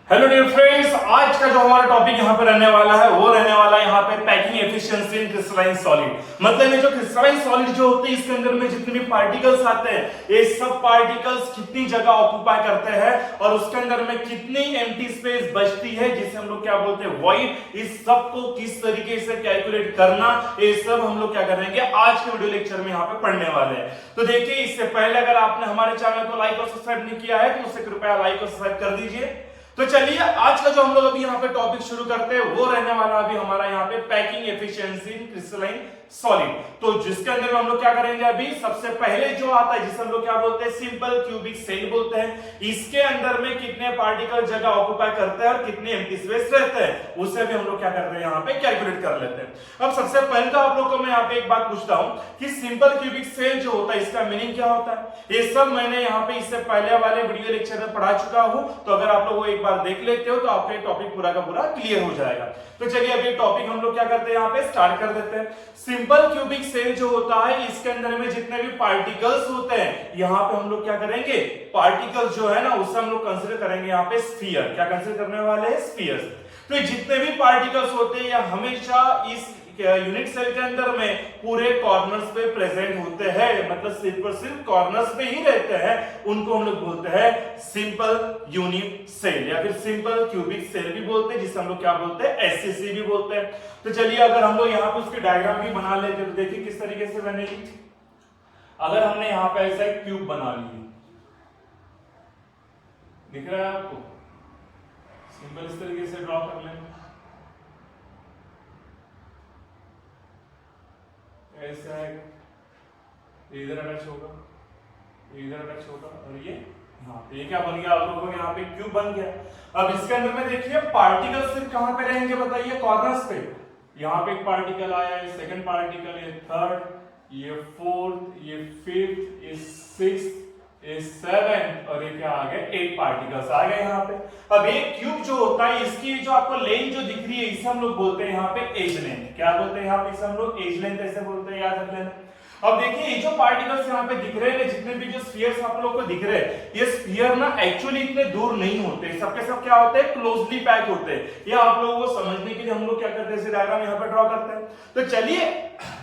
Hello dear friends, आज का जो हमारा टॉपिक यहाँ पे रहने वाला है वो रहने वाला है यहाँ पे पैकिंग एफिशिएंसी इन क्रिस्टलाइन सॉलिड। मतलब ये जो क्रिस्टलाइन सॉलिड जो होते हैं इसके अंदर में जितने भी पार्टिकल्स आते हैं ये सब पार्टिकल्स कितनी जगह ऑक्यूपाई करते हैं और उसके अंदर में कितनी एम्प्टी स्पेस बचती है जिसे हम लोग क्या बोलते हैं वॉइड। इस सब को किस तरीके से कैलकुलेट करना ये सब हम लोग क्या करेंगे आज के वीडियो लेक्चर में यहाँ पे पढ़ने वाले हैं। तो देखिए इससे पहले अगर आपने हमारे चैनल को लाइक और सब्सक्राइब नहीं किया है तो उससे कृपया लाइक और सब्सक्राइब कर दीजिए। तो चलिए आज का जो हम लोग अभी यहाँ पे टॉपिक शुरू करते हैं वो रहने वाला अभी हमारा यहाँ पे पैकिंग एफिशिएंसी इन क्रिस्टलाइन सॉलिड। तो जिसके अंदर हम लोग क्या करेंगे अभी सबसे पहले जो आता है जिसे हम लोग क्या बोलते हैं सिंपल क्यूबिक सेल बोलते हैं। इसके अंदर में कितने पार्टिकल जगह ऑक्यूपाई करते हैं और कितने एम्प्टी स्पेस रहते हैं उसे भी हम लोग क्या करते हैं यहाँ पे कैलकुलेट कर लेते हैं। अब सबसे पहले तो आप लोग को मैं यहाँ पे एक बात पूछता हूँ कि सिंपल क्यूबिक सेल जो होता है इसका मीनिंग क्या होता है। ये सब मैंने यहाँ पे इससे पहले वाले वीडियो लेक्चर में पढ़ा चुका हूँ, तो अगर आप लोग वो एक बार देख लेते हो तो आपका टॉपिक पूरा का पूरा क्लियर हो जाएगा। तो चलिए अभी टॉपिक हम लोग क्या करते हैं यहाँ पे स्टार्ट कर देते हैं। सिंपल क्यूबिक सेल जो होता है इसके अंदर में जितने भी पार्टिकल्स होते हैं यहाँ पे हम लोग क्या करेंगे पार्टिकल्स जो है ना उसे हम लोग कंसीडर करेंगे यहाँ पे स्फीयर। क्या कंसीडर करने वाले हैं स्फीयर्स। तो जितने भी पार्टिकल्स होते हैं हमेशा इस यूनिट सेल के अंदर में पूरे कॉर्नर्स पे प्रेजेंट होते हैं, मतलब सिर्फ और सिर्फ कॉर्नर्स पे ही रहते हैं। उनको हम लोग बोलते हैं सिंपल यूनिट सेल या फिर सिंपल क्यूबिक सेल भी बोलते हैं, जिसे हम लोग क्या बोलते हैं एससीसी भी बोलते हैं। तो चलिए अगर हम लोग यहाँ पे उसकी डायग्राम भी बना लेते तो देखिए किस तरीके से बनेगी। अगर हमने यहाँ पे ऐसा एक क्यूब बना लिया, दिख रहा है आपको, सिंपल इस तरीके से ड्रॉ कर लेंगे ऐसा है, इधर अटैच होगा, इधर अटैच होगा और ये ये क्या बन गया आप लोगों को यहाँ पे क्यूब बन गया। अब इसके अंदर में देखिए पार्टिकल सिर्फ कहां पे रहेंगे बताइए कॉर्नर्स पे। यहाँ पे एक पार्टिकल आया है, सेकंड पार्टिकल, ये थर्ड, ये फोर्थ, ये फिफ्थ, ये सिक्स्थ, ये सेवेंथ और ये क्या आ गया 8 पार्टिकल्स आ गए यहाँ पे। अब एक क्यूब जो होता है इसकी जो आपको लेंथ जो दिख रही है इसे हम लोग बोलते हैं यहाँ पे एज लेंथ। क्या बोलते हैं यहाँ पे इसे हम लोग एज लेंथ ऐसे बोलते हैं, याद रख लेना। अब देखिए ये जो पार्टिकल्स यहाँ पे दिख रहे हैं जितने भी जो स्फीयर्स आप लोगों को दिख रहे हैं ये स्फीयर ना एक्चुअली इतने दूर नहीं होते, सबके सब क्या होते हैं क्लोजली पैक होते हैं। ये आप लोगों को समझने के लिए हम लोग क्या करते हैं इसे डायग्राम यहाँ पे ड्रॉ करते हैं। तो चलिए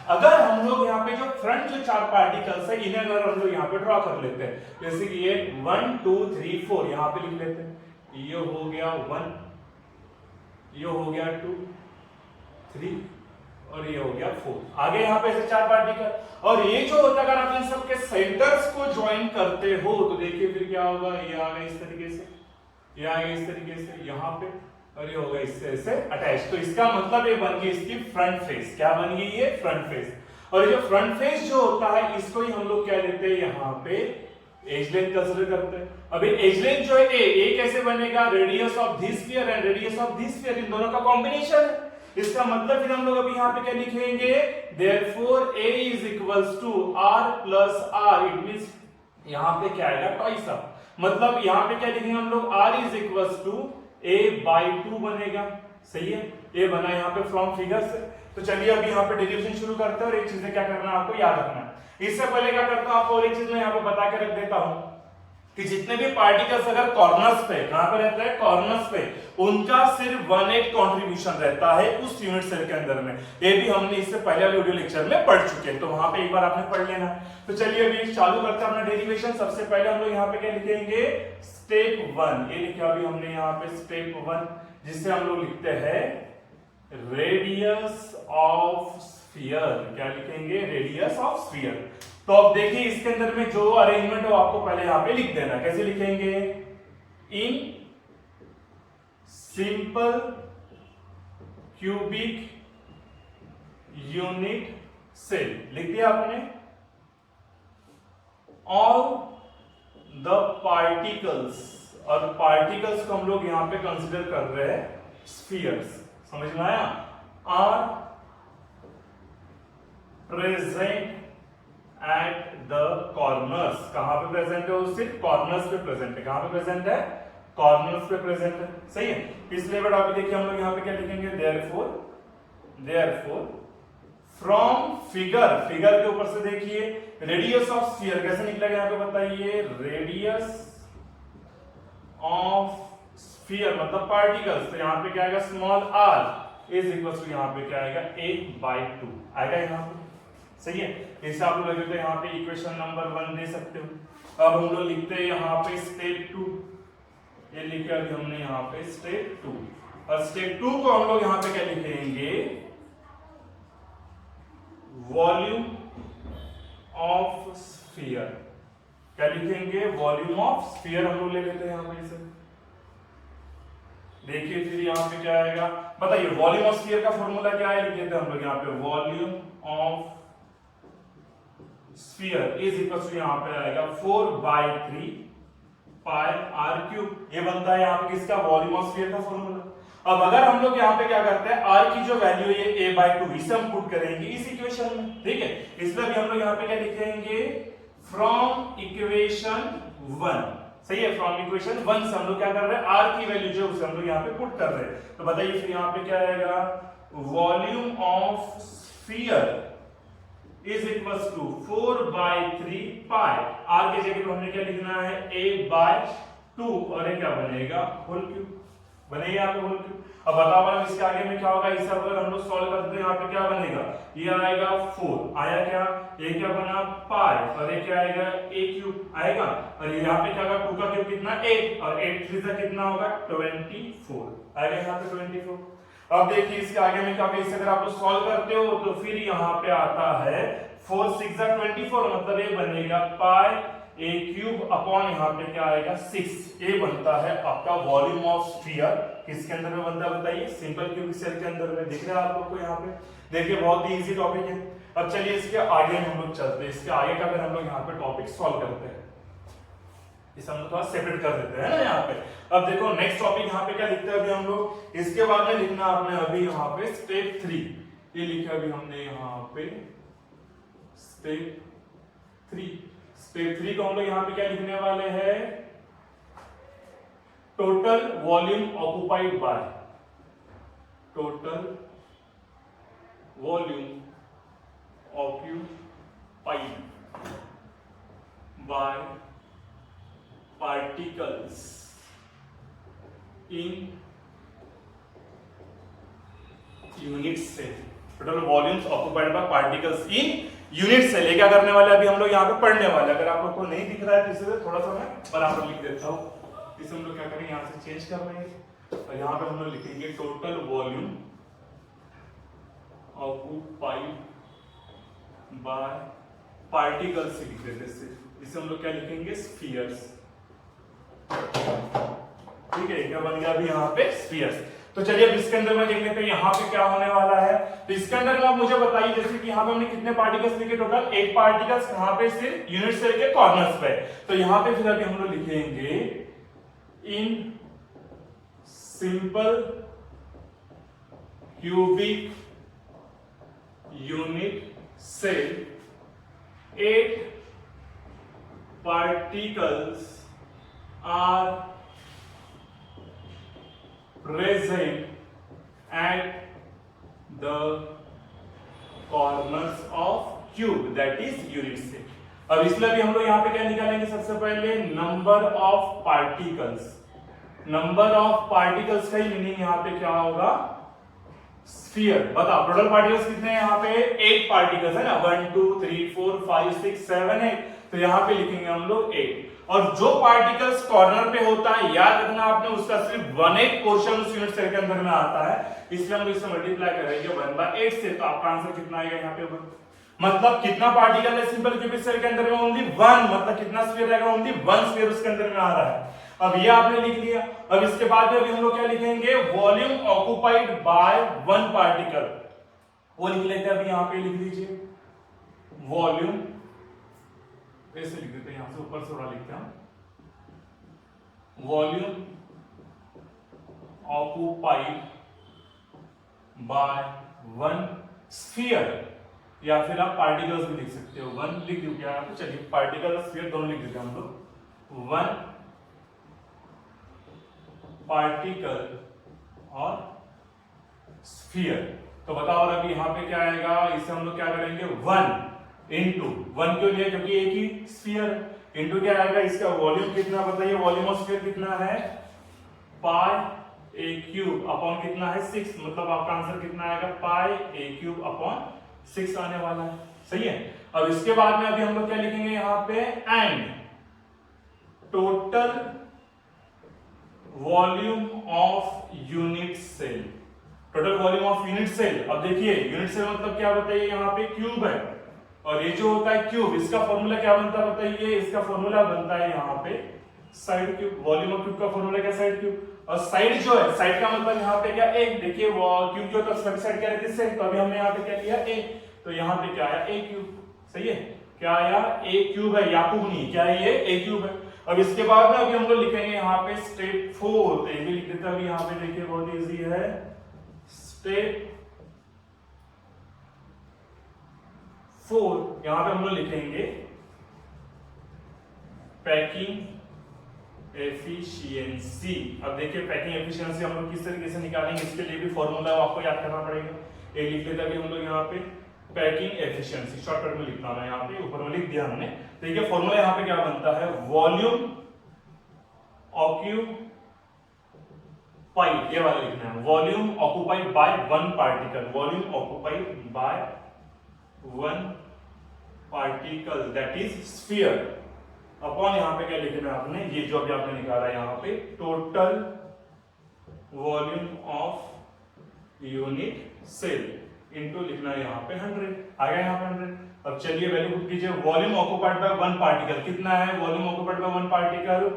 अगर हम लोग यहाँ पे जो फ्रंट जो 4 पार्टिकल्स है इन्हें अगर हम लोग यहाँ पे ड्रॉ कर लेते हैं, जैसे कि ये 1 2 3 4 यहाँ पे लिख लेते हैं। ये हो गया 1, ये हो गया 2 3 और ये हो गया 4। आगे यहाँ पे ऐसे 4 पार्टिकल और ये जो होता है अगर आप इन सबके सेंटर्स को ज्वाइन करते हो तो देखिए फिर क्या होगा, ये आ गया इस तरीके से, ये आ गया इस तरीके से यहाँ पे और ये होगा इससे ऐसे अटैच। तो इसका मतलब ये बन गई इसकी फ्रंट फेस। क्या बन गई ये फ्रंट फेस। और ये जो फ्रंट फेस जो होता है इसको ही हम लोग क्या लेते हैं यहाँ पे एज लेंथ कंसीडर करते हैं। अभी एज लेंथ जो है ए कैसे बनेगा, radius of this sphere and radius of this sphere इन दोनों का कॉम्बिनेशन है। इसका मतलब फिर हम लोग अभी यहाँ पे क्या लिखेंगे, therefore a is equals to r plus r, it means यहाँ पे क्या आएगा ट्वाइस r। मतलब यहाँ पे क्या लिखेंगे हम लोग r is equals to a by 2 बनेगा। सही है, ये बना यहाँ पे फ्रॉम फिगर से। तो चलिए अभी यहाँ पे डेरिवेशन शुरू करते हैं और एक चीजें क्या करना है आपको याद रखना है। इससे पहले क्या करता हूँ आपको एक चीज मैं यहाँ पे बता के रख देता हूँ कि जितने भी पार्टिकल्स अगर कॉर्नर्स पे कहां पे रहता है कॉर्नर्स पे उनका सिर्फ 1/8 कंट्रीब्यूशन रहता है उस यूनिट सेल के अंदर में। ये भी हमने इससे पहले वाले वीडियो लेक्चर में पढ़ चुके हैं, तो वहां पे एक बार आपने पढ़ लेना। तो चलिए अभी चालू करते हैं अपना डेरिवेशन। सबसे पहले हम लोग यहाँ पे क्या लिखेंगे स्टेप 1, ये लिखा अभी हमने यहाँ पे स्टेप 1 जिससे हम लोग लिखते हैं रेडियस ऑफ स्फीयर। क्या लिखेंगे रेडियस ऑफ स्फीयर। तो अब देखिए इसके अंदर में जो अरेंजमेंट है आपको पहले यहां पे लिख देना। कैसे लिखेंगे, in simple cubic unit cell लिख दिया आपने। ऑल द पार्टिकल्स, और पार्टिकल्स को हम लोग यहां पे कंसीडर कर रहे हैं स्फीयर्स। समझ में आया, are present at the corners. कहां पे प्रेजेंट है, वो सिर्फ कॉर्नर्स पे प्रेजेंट है। कहां पे प्रेजेंट है, कॉर्नर्स पे प्रेजेंट है। सही है, इसलिए बेटा अभी देखिए हम लोग यहाँ पे क्या लिखेंगे, देयरफॉर फ्रॉम फिगर, फिगर के ऊपर से देखिए रेडियस ऑफ स्फीयर कैसे निकलेगा यहाँ पे बताइए, रेडियस ऑफ स्फीयर मतलब पार्टिकल्स, तो यहाँ पे क्या आएगा small r is equal to यहाँ पे क्या आएगा a/2 आएगा यहाँ पे। सही है, इसे आप लोग लगे तो यहाँ पे इक्वेशन नंबर 1 दे सकते हो। अब हम लोग लिखते हैं यहाँ पे स्टेप 2, ये लिखे अभी हमने यहाँ पे स्टेप 2, और स्टेप 2 को हम लोग यहाँ पे क्या लिखेंगे, वॉल्यूम ऑफ स्फीयर। क्या लिखेंगे, वॉल्यूम ऑफ स्फीयर हम लोग ले लेते हैं यहाँ पे इसे। देखिए फिर यहाँ पे क्या आएगा, बताइए वॉल्यूम ऑफ स्फीयर का फॉर्मूला क्या है, लिख देते हैं हम लोग यहाँ पे volume of sphere is equal to यहाँ पे आएगा 4/3 पाई r क्यूब। ये बनता है यहाँ पे किसका, वॉल्यूम ऑफ स्फीयर का फॉर्मूला। अब अगर हम लोग यहाँ पे क्या करते हैं, r की जो वैल्यू है a/2 इसे हम पुट करेंगे इस इक्वेशन में, ठीक है। इसलिए भी हम लोग यहाँ पे क्या लिखेंगे, फ्रॉम इक्वेशन 1, सही है, फ्रॉम इक्वेशन 1 से हम लोग क्या कर रहे हैं, r की वैल्यू जो उसे हम लोग यहाँ पे पुट कर रहे हैं। तो बताइए फिर यहाँ पे क्या आएगा, volume of sphere is equal to 4/3 pi, r के जगह पे हमने क्या लिखना है, a/2, और ये क्या बनेगा, होल क्यूब बनेगा यहाँ पे होल क्यूब। अब बताओ बड़ा इसके आगे में क्या होगा, इसे अगर हम लोग सॉल्व करते हैं यहाँ पे क्या बनेगा, ये आएगा 4, आया क्या, ये क्या बना पाई, और ये क्या आएगा a क्यूब आएगा, और यहाँ पे क्या होगा 2 का क्यूब कितना 8, और 8 3 से कितना होगा 24 आएगा यहाँ पे 24। अब देखिए इसके आगे में क्या, इसे अगर आप लोग सॉल्व करते हो तो फिर यहाँ पे आता है 4 6 24, मतलब ये बनेगा पाई a क्यूब अपॉन यहाँ पे क्या आएगा 6। ये बनता है आपका वॉल्यूम ऑफ स्फीयर। किसके अंदर में बनता है बताइए, सिंपल क्यूबिक सेल के अंदर में। दिख रहा है आप लोग को यहाँ पे, देखिए बहुत ही इजी टॉपिक है। अब चलिए इसके आगे हम लोग चलते हैं, इसके आगे का फिर हम लोग यहाँ पे टॉपिक सॉल्व करते हैं, इसे हम लोग थोड़ा सेपरेट कर देते हैं ना यहाँ पे। अब देखो नेक्स्ट टॉपिक यहाँ पे क्या लिखते हैं अभी हम लोग, इसके बाद में लिखना आपने अभी यहाँ पे स्टेप 3, ये लिखा अभी हमने यहाँ पे स्टेप 3। स्टेप 3 को हम लोग यहाँ पे क्या लिखने वाले हैं, total volume occupied bye, total volume occupied bye particles in unit cell, total volumes occupied by particles in unit cell। ये क्या करने वाले अभी हम लोग यहाँ पे पढ़ने वाले। अगर आप लोग को नहीं दिख रहा है तो इसे थोड़ा सा मैं बराबर लिख देता हूँ। इसे हम लोग क्या करेंगे, यहाँ से चेंज कर लेंगे और यहाँ पे हम लोग लिखेंगे total volume occupied bye particles, लिख देते। इसे हम लोग क्या लिखेंगे, स्फीयर्स, ठीक है। क्या बन गया अभी यहाँ पे स्फीयर्स। तो चलिए अब इसके अंदर में देख लेते हैं यहाँ पे क्या होने वाला है। तो इसके अंदर में आप मुझे बताइए, जैसे कि यहाँ पे हमने कितने पार्टिकल्स लिखे, टोटल 8 पार्टिकल्स, कहाँ पे सिर्फ यूनिट सेल के कॉर्नर्स पे। तो यहाँ पे फिर अभी हम लोग लिखेंगे in simple cubic unit cell 8 particles are present at the corners of cube, that is unit cell। अब इसमें भी हम लोग यहाँ पे क्या निकालेंगे, सबसे पहले number of particles. Number of particles का ही मीनिंग यहाँ पे क्या होगा, स्फीयर। बताओ टोटल पार्टिकल्स कितने हैं यहाँ पे, 8 पार्टिकल्स है ना, 1 2 3 4 5 6 7 8। तो यहाँ पे लिखेंगे हम लोग 8, और जो पार्टिकल्स कॉर्नर पे होता है, याद रखना आपने, उसका सिर्फ 1/8 पोर्शन उस यूनिट सेल के अंदर में आता है, इसलिए हम इसे मल्टीप्लाई करेंगे 1/8 से। तो आपका आंसर कितना आएगा यहाँ पे 1, मतलब कितना पार्टिकल है सिंपल क्यूबिक सेल के अंदर में, ओनली 1, मतलब कितना स्फीयर रहेगा, ओनली 1 स्फीयर उसके अंदर में आ रहा है। अब ये आपने लिख लिया। अब इसके बाद में अभी हम लोग क्या लिखेंगे, वॉल्यूम ऑक्युपाइड बाय 1 पार्टिकल, वो लिख लेते हैं अभी यहाँ पे, लिख लीजिए वॉल्यूम, ऐसे लिख देते हैं, यहां से ऊपर से थोड़ा लिखते हैं, वॉल्यूम ऑक्युपाइड बाय 1 स्फीयर, या फिर आप पार्टिकल्स भी लिख सकते हो, 1 लिख दो क्या आपको, चलिए पार्टिकल स्फीयर दोनों लिख देते हैं हम लोग, 1 पार्टिकल और स्फीयर। तो बताओ अभी यहाँ पे क्या आएगा, इसे हम लोग क्या करेंगे, 1 इंटू 1 क्यों लिया, क्योंकि एक ही स्फीयर, इंटू क्या आएगा, इसका वॉल्यूम कितना बताइए, वॉल्यूम ऑफ स्फीयर कितना है पाई ए क्यूब अपॉन कितना है 6, मतलब आपका आंसर कितना आएगा पाई ए क्यूब अपॉन 6 आने वाला है। सही है। अब इसके बाद में अभी हम लोग क्या लिखेंगे यहाँ पे, and total volume of unit cell. Total volume of unit cell, अब देखिए यूनिट सेल मतलब क्या बताइए, यहाँ पे क्यूब है और ये जो होता है क्यूब, इसका फॉर्मूला क्या बनता है बताइए, इसका फॉर्मूला बनता है यहाँ पे side cube. Volume of cube का फॉर्मूला क्या, साइड क्यूब। और साइड जो है, साइड का मतलब यहाँ पे क्या, एक। देखिए क्यूब जो होता है साइड क्या रहती है, सेट। तो अभी हमने यहाँ पे क्या लिया, ए, तो यहाँ पे क्या आया, ए क्यूब। सही है, क्या आया, ए क्यूब है, याकूब नहीं, क्या है ये, ए क्यूब है। अब इसके बाद में अभी हम लोग लिखेंगे यहाँ पे स्टेप 4, तो ये भी लिख देते हैं अभी यहाँ पे, देखिए बहुत इजी है। स्टेप 4 यहां पे हम लोग लिखेंगे पैकिंग एफिशिएंसी। अब देखिए पैकिंग एफिशिएंसी हम लोग किस तरीके से निकालेंगे, इसके लिए भी फॉर्मूला आपको याद करना पड़ेगा। ये लिख लेते अभी हम लोग यहाँ पे पैकिंग एफिशिएंसी, शॉर्टकट में लिखना है, यहाँ पे ऊपर में लिख दिया हमने। देखिए फॉर्मूला यहाँ पे क्या बनता है, वॉल्यूम ऑक्यूपाइड, ये वाला लिखना है, volume occupied by one particle, volume occupied by one particle that is sphere, upon यहाँ पे क्या लिखना है आपने, ये जो अभी आपने निकाला यहाँ पे, total volume of unit cell into लिखना है यहाँ पे 100, आ गया यहाँ पे 100। अब चलिए वैल्यू पुट कीजिए, volume occupied by one particle कितना है, volume occupied by one particle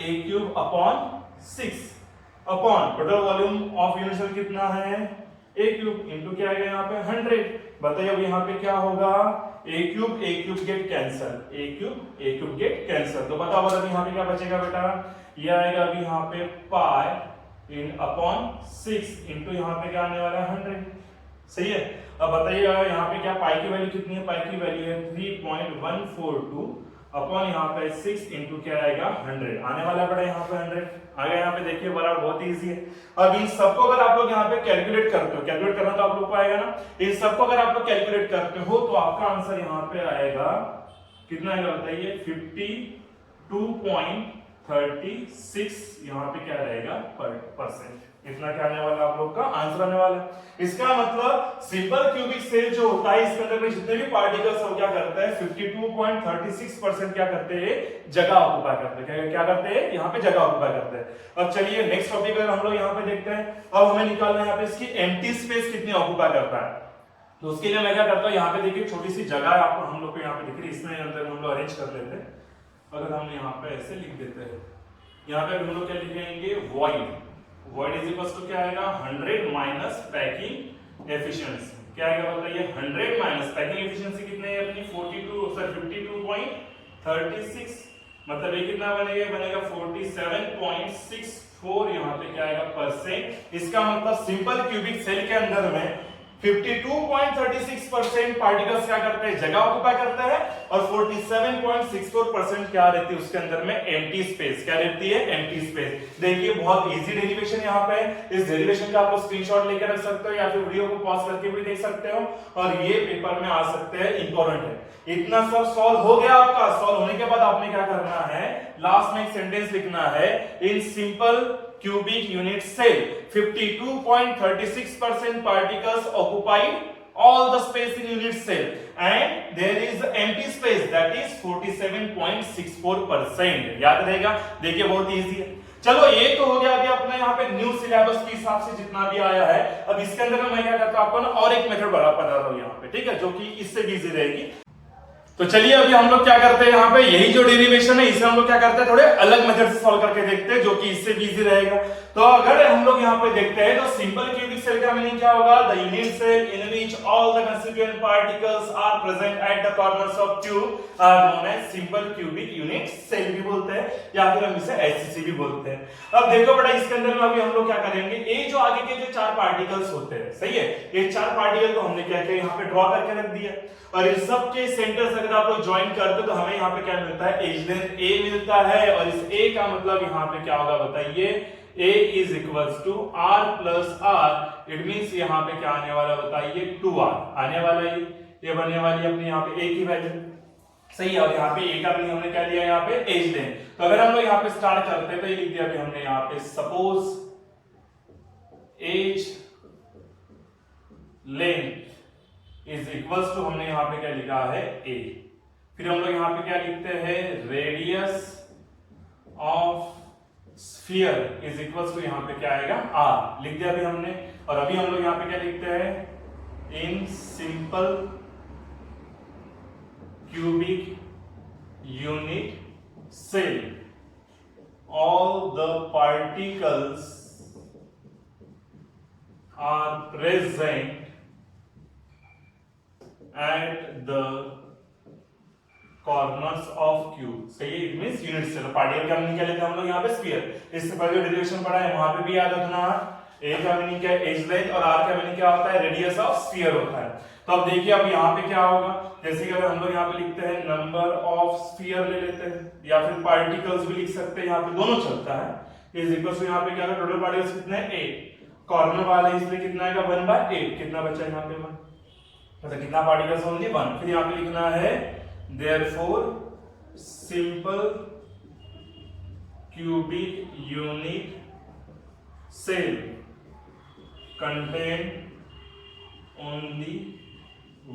a cube upon 6 upon total volume of unit cell कितना है, ए क्यूब इनटू क्या आएगा यहाँ पे 100। बताइए अब यहाँ पे क्या होगा, ए क्यूब गेट कैंसल, ए क्यूब गेट कैंसल। तो बताओ अभी यहाँ पे क्या बचेगा बेटा, ये आएगा अभी यहाँ पे पाई इन अपॉन 6 इनटू यहाँ पे क्या आने वाला है 100। सही है। अब बताइए यहाँ पे क्या पाई की वैल्यू कितनी है, पाई की वैल्यू है 3.142 अपॉन यहाँ पे 6 इंटू क्या आएगा 100 आने वाला पड़ा यहाँ पे 100 आ गया। यहाँ पे देखिए बराबर बहुत ही इजी है। अब इन सबको अगर आप लोग यहाँ पे कैलकुलेट करते हो, कैलकुलेट करना तो आप लोग को आएगा ना, इन सबको अगर आप लोग कैलकुलेट करते हो तो आपका आंसर यहाँ पे आएगा कितना आएगा बताइए, 52.36 यहाँ पे क्या रहेगा परसेंट। इतना क्या आने वाला आप लोग का आंसर आने वाला है। इसका मतलब सिंपल क्यूबिक सेल जो होता है इसके अंदर में जितने भी पार्टिकल्स हो क्या करते हैं 52.36% क्या करते हैं, जगह ऑक्युपाई करते हैं। क्या करते हैं यहाँ पे, जगह ऑक्युपाई करते हैं। अब चलिए नेक्स्ट टॉपिक अगर हम लोग यहाँ पे देखते हैं, अब हमें निकालना है यहाँ पे इसकी एम्प्टी स्पेस कितनी ऑक्युपाई करता है। तो उसके लिए मैं क्या करता हूँ, यहाँ पे देखिए छोटी सी जगह आपको हम लोग को यहाँ पे दिख रही है, इसमें अंदर हम लोग अरेंज कर लेते हैं। अगर हम यहाँ पे ऐसे लिख देते हैं, यहाँ पे हम लोग क्या लिखेंगे, void इज इक्वल टू क्या आएगा 100 माइनस पैकिंग एफिशिएंसी। क्या आएगा बताइए, 100 माइनस पैकिंग एफिशिएंसी कितने है अपनी 52.36, मतलब ये कितना बनेगा, बनेगा 47.64 यहाँ पे क्या आएगा परसेंट। इसका मतलब सिंपल क्यूबिक सेल के अंदर में 52.36% पार्टिकल्स क्या करते हैं, जगह ऑक्युपाई करते हैं, और 47.64% क्या रहती है उसके अंदर में एम्प्टी स्पेस। क्या रहती है, एम्प्टी स्पेस। देखिए बहुत इजी डेरिवेशन यहाँ पे, इस डेरिवेशन का आप लोग स्क्रीनशॉट लेकर रख सकते हो या फिर वीडियो को पॉज करके भी देख सकते हो, और ये पेपर में आ सकते हैं, इंपॉर्टेंट है। इतना सब सॉल्व हो गया आपका। सॉल्व होने के बाद आपने क्या करना है, लास्ट में एक सेंटेंस लिखना है, in simple cubic unit cell 52.36% particles occupied all the space in unit cell and there is empty space that is 47.64%। याद रहेगा। देखिए बहुत इजी है। चलो ये तो हो गया अभी अपने यहाँ पे न्यू सिलेबस के हिसाब से जितना भी आया है। अब इसके अंदर मैं क्या करता हूँ आपको ना और एक मेथड बता रहा हूँ यहाँ पे, ठीक है, जो कि इससे भी इजी रहेगी। तो चलिए अभी हम लोग क्या करते हैं यहाँ पे, यही जो डेरिवेशन है इसे हम लोग क्या करते हैं, थोड़े अलग मेथड से सॉल्व करके देखते हैं, जो कि इससे भी इजी रहेगा। तो अगर हम लोग यहाँ पे देखते हैं तो सिंपल क्यूबिक सेल का मीनिंग क्या होगा, the unit cell in which all the constituent particles are present at the corners of tube are known as simple cubic unit cell भी बोलते हैं, या फिर हम इसे एचसीसी भी बोलते हैं। अब देखो बेटा इसके अंदर में अभी हम लोग क्या करेंगे, ये जो आगे के जो चार पार्टिकल्स होते हैं, सही है, ये चार पार्टिकल को हमने क्या किया यहाँ पे ड्रॉ करके रख दिया, और इन सब के सेंटर से अगर आप लोग ज्वाइन करते तो हमें यहाँ पे क्या मिलता है, एज लेंथ a मिलता है, और इस a का मतलब यहाँ पे क्या होगा बताइए, a is equals to r plus r, it means यहाँ पे क्या आने वाला बताइए 2r आने वाला, ये बनने वाली अपनी यहाँ पे a की वैल्यू। सही है। और यहाँ पे ए का भी हमने क्या लिया यहाँ पे एज लेंथ। तो अगर हम लोग यहाँ पे स्टार्ट करते हैं तो ये लिख दिया अभी हमने यहाँ पे suppose edge length is equals to हमने यहाँ पे क्या लिखा है ए। फिर हम लोग यहाँ पे क्या लिखते हैं radius of sphere is equals to यहाँ पे क्या आएगा आर लिख दिया अभी हमने। और अभी हम लोग यहाँ पे क्या लिखते हैं in simple cubic unit cell all the particles are present at the corners of cube। सही है, it means unit cell. Particle का मीनिंग क्या लेते हैं हम लोग यहाँ पे स्फीयर। इससे पहले जो डेरिवेशन पढ़ा है वहां पे भी याद रखना, ए का मीनिंग क्या है एज लेंथ और आर का मीनिंग क्या होता है रेडियस ऑफ स्फीयर होता है। तो अब देखिए अब यहाँ पे क्या होगा, जैसे कि अगर हम लोग यहाँ पे लिखते हैं नंबर ऑफ स्फीयर ले लेते हैं या फिर पार्टिकल्स भी लिख सकते हैं, यहाँ पे दोनों चलता है। इज इक्वल टू यहाँ पे क्या है टोटल पार्टिकल्स कितने हैं 8, कॉर्नर वाले इसलिए कितना आएगा 1/8। कितना बचा यहाँ पे 1, मतलब कितना पार्टिकल्स ओनली 1। फिर यहाँ पे लिखना है therefore simple cubic unit cell contain only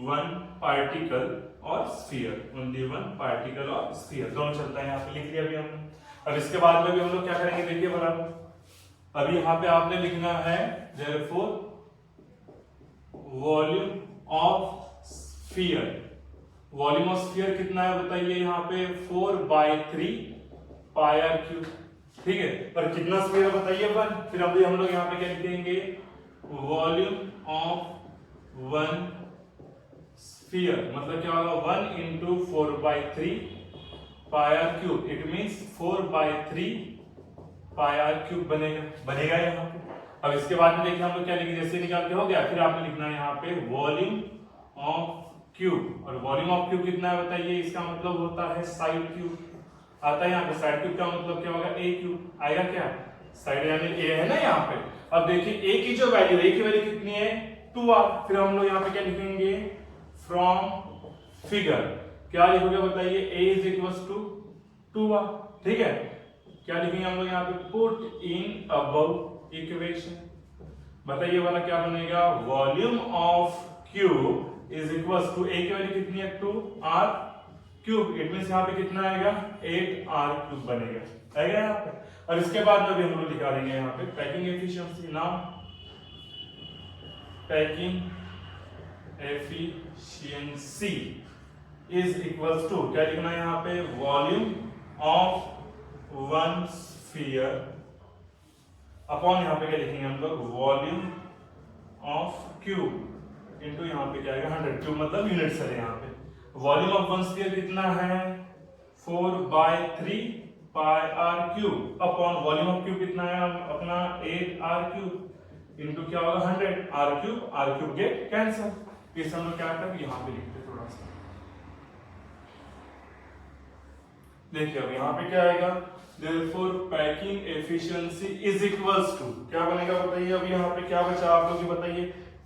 one particle or sphere, only one particle or sphere दोनों चलता है। यहाँ पे लिख लिया अभी हमने। अब इसके बाद में भी हम लोग क्या करेंगे देखिए बराबर। अभी यहाँ पे आपने लिखना है therefore volume of sphere। Volume of sphere कितना है बताइए यहाँ पे 4/3 पाई आर क्यूब। ठीक है, पर कितना स्फीयर बताइए 1। फिर अभी हम लोग यहाँ पे क्या लिखेंगे वॉल्यूम ऑफ 1 स्फीयर, मतलब क्या होगा 1 into 4/3 pi r cube. It means 4/3 pi r cube बनेगा यहाँ पे। अब इसके बाद में देखिए हम लोग क्या लिखेंगे, जैसे निकाल के हो गया फिर आपने लिखना है यहाँ पे वॉल्यूम ऑफ क्यूब। और वॉल्यूम ऑफ क्यूब कितना है बताइए, इसका मतलब होता है साइड क्यूब आता है यहाँ पे। साइड क्यूब का मतलब क्या होगा ए क्यूब आएगा, क्या साइड यानी ए है ना यहाँ पे। अब देखिए ए की जो वैल्यू है, ए की वैल्यू कितनी है 2r। फिर हम लोग यहाँ पे क्या लिखेंगे फ्रॉम फिगर क्या लिखोगे बताइए a is equals to 2r। ठीक है, क्या लिखेंगे हम लोग यहाँ पे पुट इन अबव इक्वेशन। बताइए वाला क्या बनेगा volume of cube is equals to a की वैल्यू कितनी है 2r क्यूब। इट मींस यहाँ पे कितना आएगा 8r क्यूब बनेगा आएगा यहाँ पे। और इसके बाद में भी हम लोग दिखा देंगे यहाँ पे packing efficiency. Now packing efficiency is equals to क्या लिखना है यहाँ पे वॉल्यूम ऑफ 1 स्फीयर अपॉन यहाँ पे क्या लिखेंगे हम लोग वॉल्यूम ऑफ क्यूब इनटू यहाँ पे क्या आएगा 100। क्यूब मतलब यूनिट सेल है यहाँ पे। वॉल्यूम ऑफ 1 स्फीयर कितना है 4/3 pi r cube upon volume of cube कितना है अपना 8r क्यूब इनटू क्या होगा 100 r क्यूब गेट कैंसिल। इस हम लोग क्या करते हैं यहाँ पे लिखते हैं थोड़ा सा। देखिए अब यहाँ पे क्या आएगा therefore packing efficiency is equals to क्या बनेगा बताइए। अब यहाँ पे क्या बचा आप लोग बताइए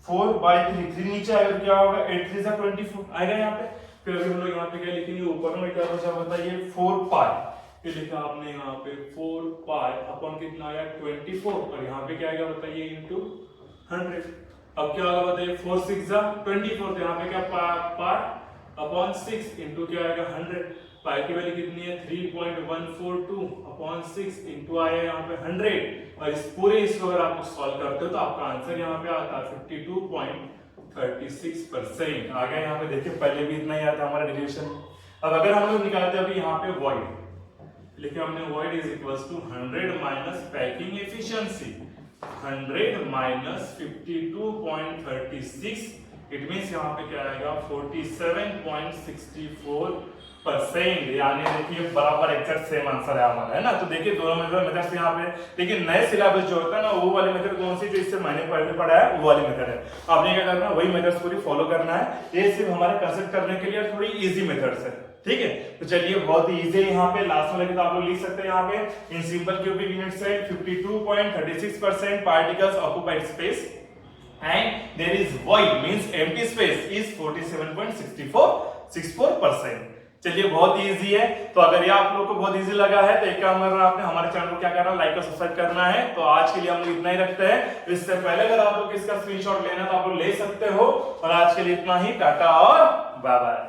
4/3 3 नीचे आएगा क्या होगा 8 3 24 आएगा यहाँ पे। फिर अभी हम लोग यहाँ पे क्या लिखेंगे ऊपर में क्या बचा बताइए 4 पाई। ये लिखा आपने यहाँ पे 4 पाई अपॉन कितना आया 24 और यहाँ पे क्या आएगा बताइए इनटू 100। अब क्या होगा बताइए 4 6 24 तो यहाँ पे क्या पाई अपॉन 6 इनटू क्या आएगा 100। पाई की वैल्यू कितनी है 3.142 अपॉन 6 इनटू आया यहाँ पे 100। और इस पूरे इसको अगर आप सॉल्व करते हो तो आपका आंसर यहाँ पे आता है 52.36% आ गया यहाँ पे। देखिए पहले भी इतना ही आता हमारा डेरिवेशन। अब अगर हम लोग निकालते हैं अभी यहाँ पे वॉइड लिखे हमने void is equals to 100 minus packing efficiency 100 minus 52.36 it means यहाँ पे क्या आएगा 47.64%। यानी देखिए बराबर एग्जैक्ट सेम आंसर है हमारा है ना। तो देखिए दोनों मेथड्स यहाँ पे। लेकिन नए सिलेबस जो होता है ना वो वाले मेथड कौन सी जो इससे मैंने पहले पढ़ा है वो वाली मेथड है। आपने क्या करना है वही मेथड्स पूरी फॉलो करना है। ये सिर्फ हमारे कंसेप्ट करने के लिए थोड़ी इजी मेथड्स है। ठीक है, तो चलिए बहुत ही इजी है। यहाँ पे लास्ट वाले तो आप लोग लिख सकते हैं यहाँ पे in simple cubic unit cell 52.36% particles occupied space and there is void means empty space is 47.64%। चलिए बहुत इजी है। तो अगर ये आप लोग को बहुत इजी लगा है तो एक काम करना, आपने हमारे चैनल को क्या करना है, लाइक और सब्सक्राइब करना है। तो आज के लिए हम लोग इतना ही रखते हैं। इससे पहले अगर आप लोग इसका स्क्रीनशॉट लेना तो आप लोग ले सकते हो। और आज के लिए इतना ही, टाटा और बाय बाय।